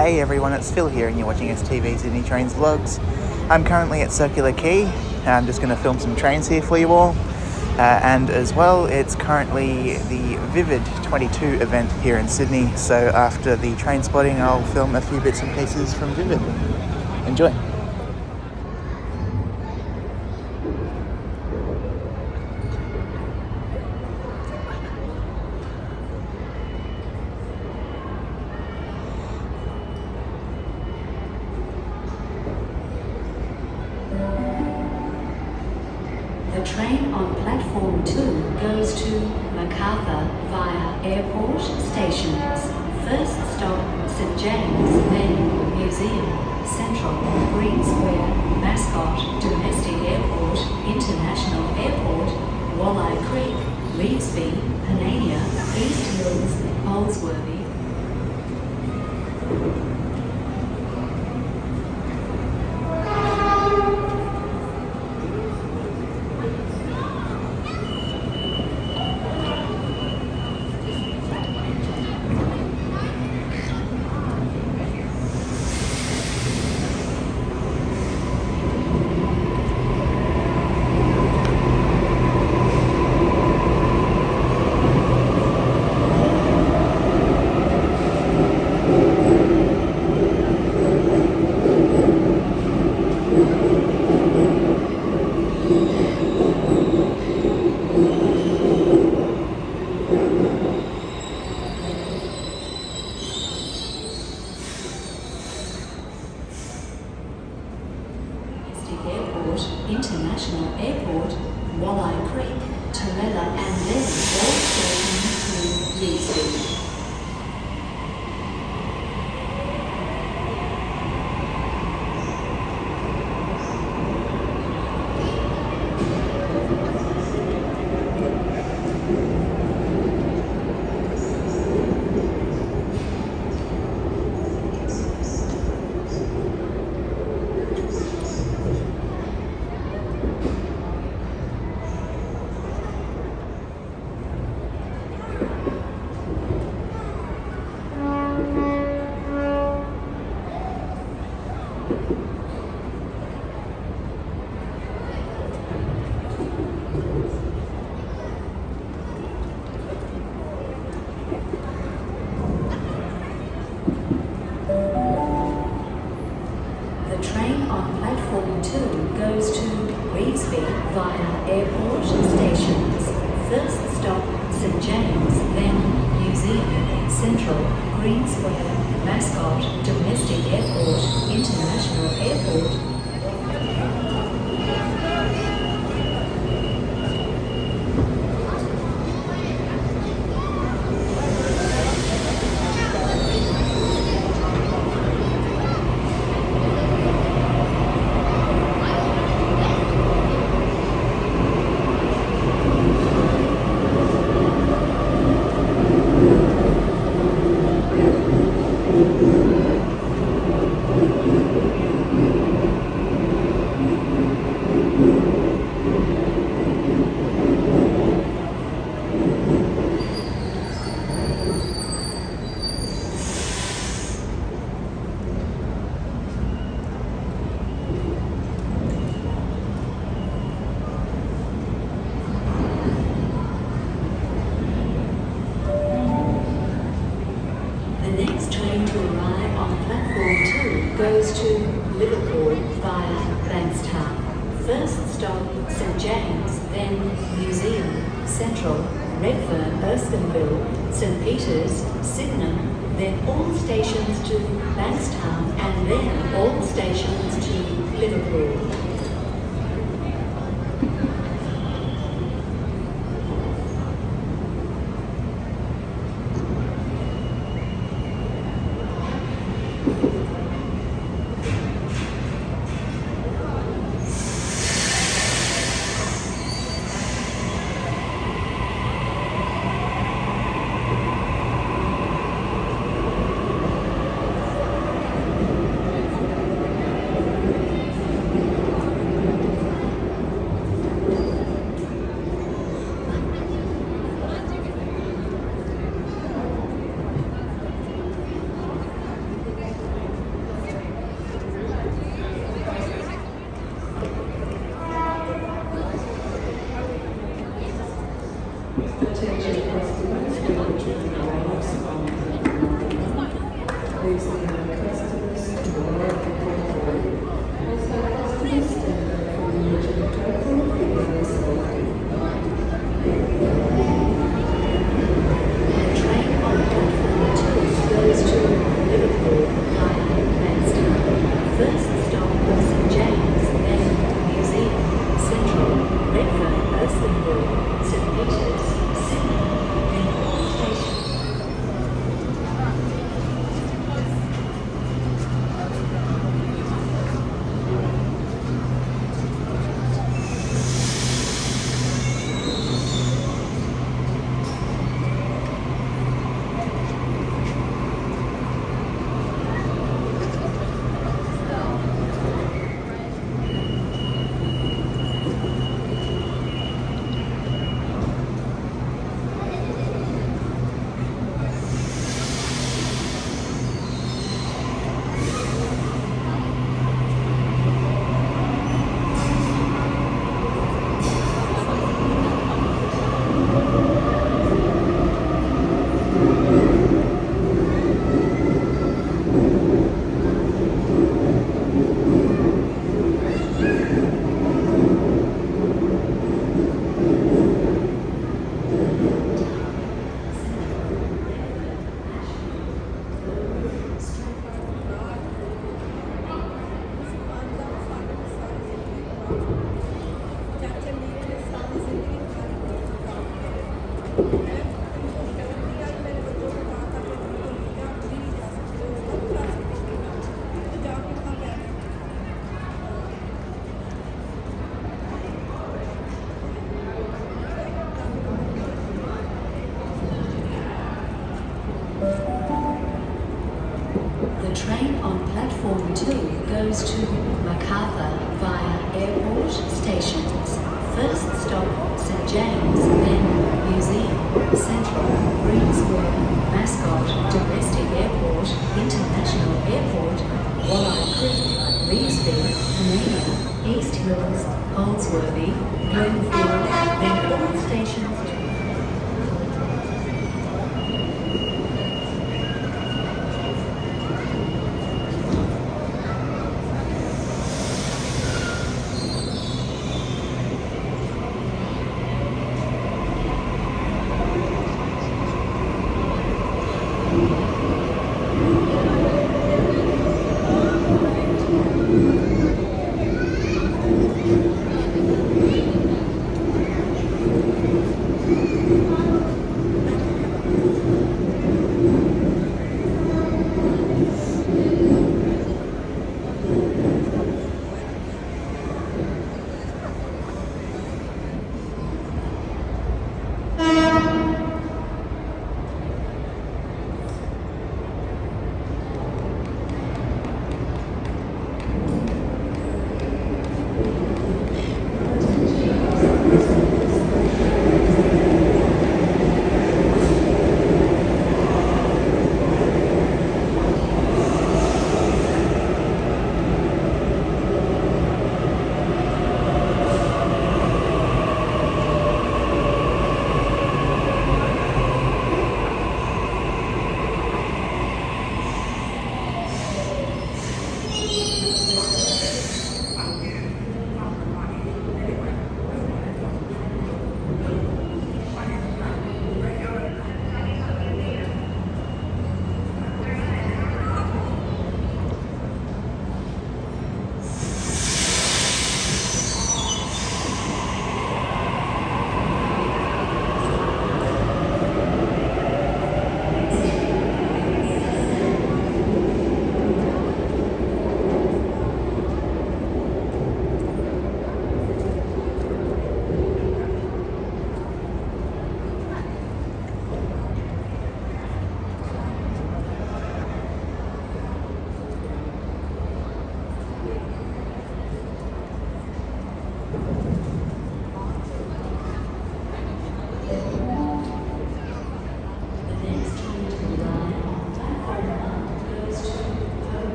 Hey everyone, it's Phil here and you're watching STV Sydney Trains Vlogs. I'm currently at Circular Quay. I'm just going to film some trains here for you all. And as well, it's currently the Vivid 22 event here in Sydney. So after the train spotting, I'll film a few bits and pieces from Vivid. Enjoy. The train on platform 2 goes to Macarthur via airport stations. First stop, St James, then Museum, Central, Green Square, Mascot, Domestic Airport, International Airport, Walleye Creek, Leavesby, Panania, East Hills, Holsworthy. Airport, International Airport, Walleye Creek, Torella, and then all stations to Leavesby. Platform 2 goes to Leavesby via airport stations. First stop, St James, then Museum, Central, Green Square, Mascot, Domestic Airport, International Airport. The next train to arrive on platform 2 goes to Liverpool via Bankstown. First stop, St James, then Museum, Central, Redfern, Erskineville, St Peters, Sydenham, then all stations to Bankstown, and then all stations to Liverpool. The train on platform 2 goes to Macarthur via airport stations. First stop, St James, then Museum, Central, Greensburg, Mascot, Domestic Airport, International Airport, Walleye Creek, Leesville, Canada, East Hills, Holsworthy, Glenfield, then all stations to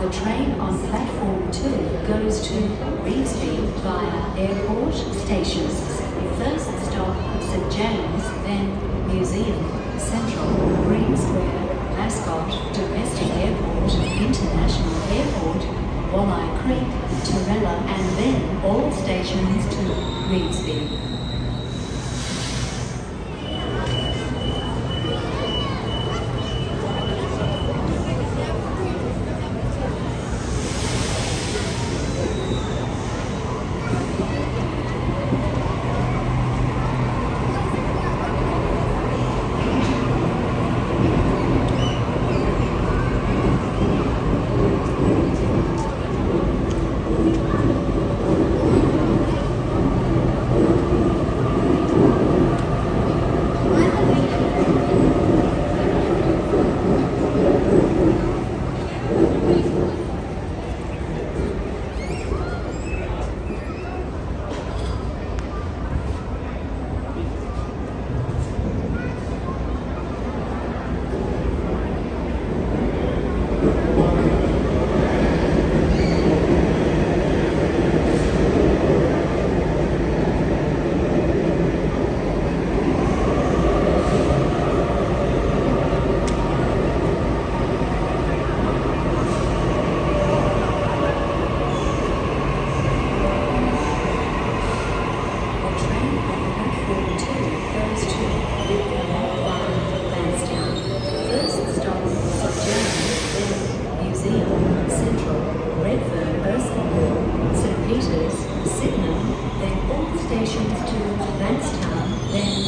The train on platform 2 402 goes to Reevesby via airport stations. First stop St James, then Museum, Central, Green Square, Mascot, Domestic Airport, International Airport, Walleye Creek, Torella, and then all stations to Reevesby. Sydney, then all stations to Bankstown, then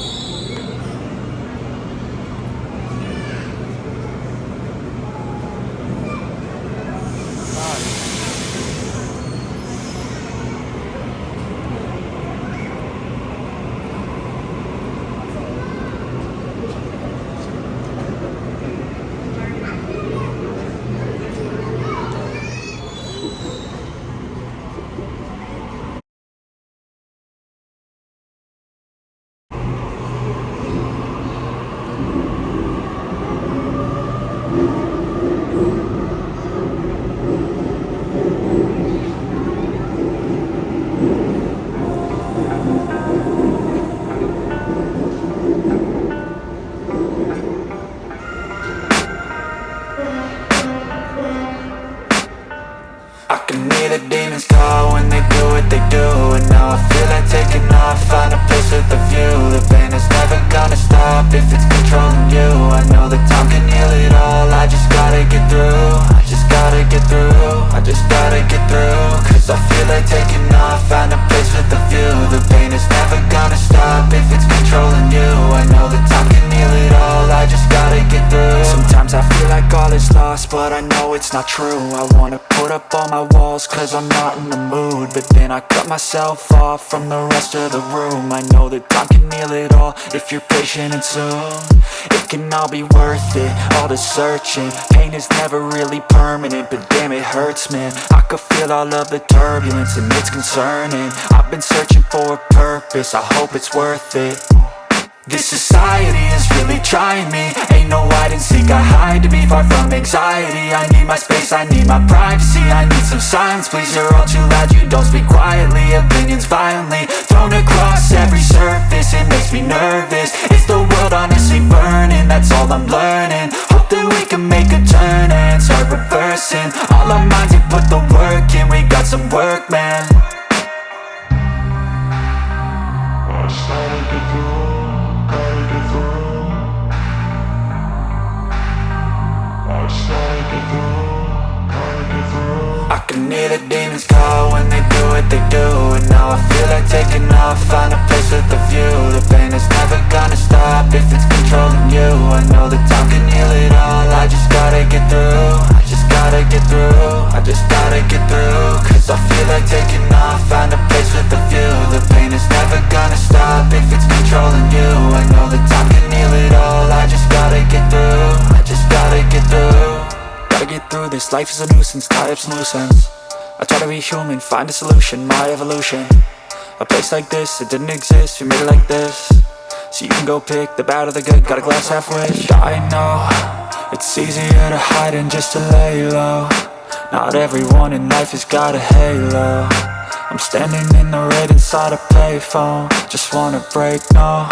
The demons call when they do what they do. And now I feel like taking off, find a place with a view. The pain is never gonna stop if it's controlling you. I know that time can heal it all, I just gotta get through. I just gotta get through, I just gotta get through. Cause I feel like taking off, find a place with a view. The pain is never gonna stop if it's controlling you. I know that time can heal it all, I just gotta get through. Sometimes I feel like all is lost, but I know it's not true. I wanna put up all my walls cause I'm not in the mood, but then I cut myself off from the rest of the room. I know that time can heal it all if you're patient and soon. It can all be worth it, all the searching. Pain is never really permanent, but damn it hurts, man. I could feel all of the turbulence and it's concerning. I've been searching for a purpose, I hope it's worth it. This society is really trying me. Ain't no hide and seek, I hide to be far from anxiety. I need my space, I need my privacy. I need some silence, please, you're all too loud. You don't speak quietly, opinions violently thrown across every surface. It makes me nervous, it's the world honestly burning. That's all I'm learning, hope that we can make a turn and start reversing. All our minds have put the work in, we got some work, man. I just gotta get through. I can hear the demons call when they do what they do. And now I feel like taking off, find a place with a view. The pain is never gonna stop if it's controlling you. I know that time can heal it all, I just gotta get through. I just gotta get through, I just gotta get through. Cause I feel like taking off, find a place with a view. The pain is never gonna stop if it's controlling you. I know that time can heal it all, I just gotta get through. I just gotta get through. Gotta get through this, life is a nuisance, tie up some loose ends. I try to be human, find a solution, my evolution. A place like this, it didn't exist, we made it like this. So you can go pick the bad or the good, got a glass halfway. I know, it's easier to hide than just to lay low. Not everyone in life has got a halo. I'm standing in the red inside a payphone. Just wanna break, no,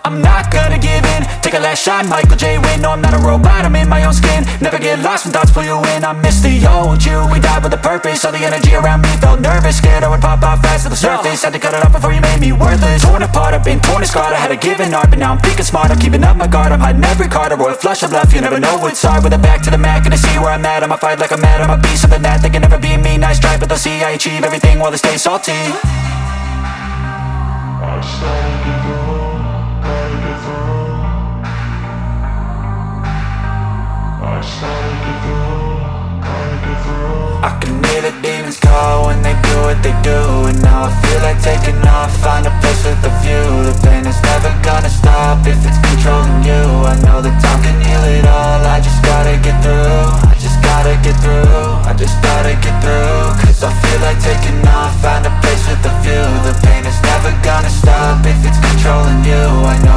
I'm not gonna give in. Take a last shot, Michael J. Win. No, I'm not a robot, I'm in my own skin. Never get lost when thoughts pull you in. I miss the old you, we died with a purpose. All the energy around me felt nervous. Scared I would pop out fast to the surface. Had to cut it off before you made me worthless. Torn apart, I've been torn and scarred. I had a given art, but now I'm thinking smart. I'm keeping up my guard, I'm hiding every card. A royal flush of love, you never know what's hard. With a back to the mat, gonna see where I'm at. I'ma fight like I'm mad, I'ma be something that they can never be me. Nice try, but they'll see I achieve everything while they stay salty. I can hear the demons call when they do what they do. And now I feel like taking off, find a place with a view. The pain is never gonna stop if it's controlling you. I know that time can heal it all, I just gotta get through. I just gotta get through, I just gotta get through. Cause I feel like taking off, find a place with a view. The pain is never gonna stop if it's controlling you. I know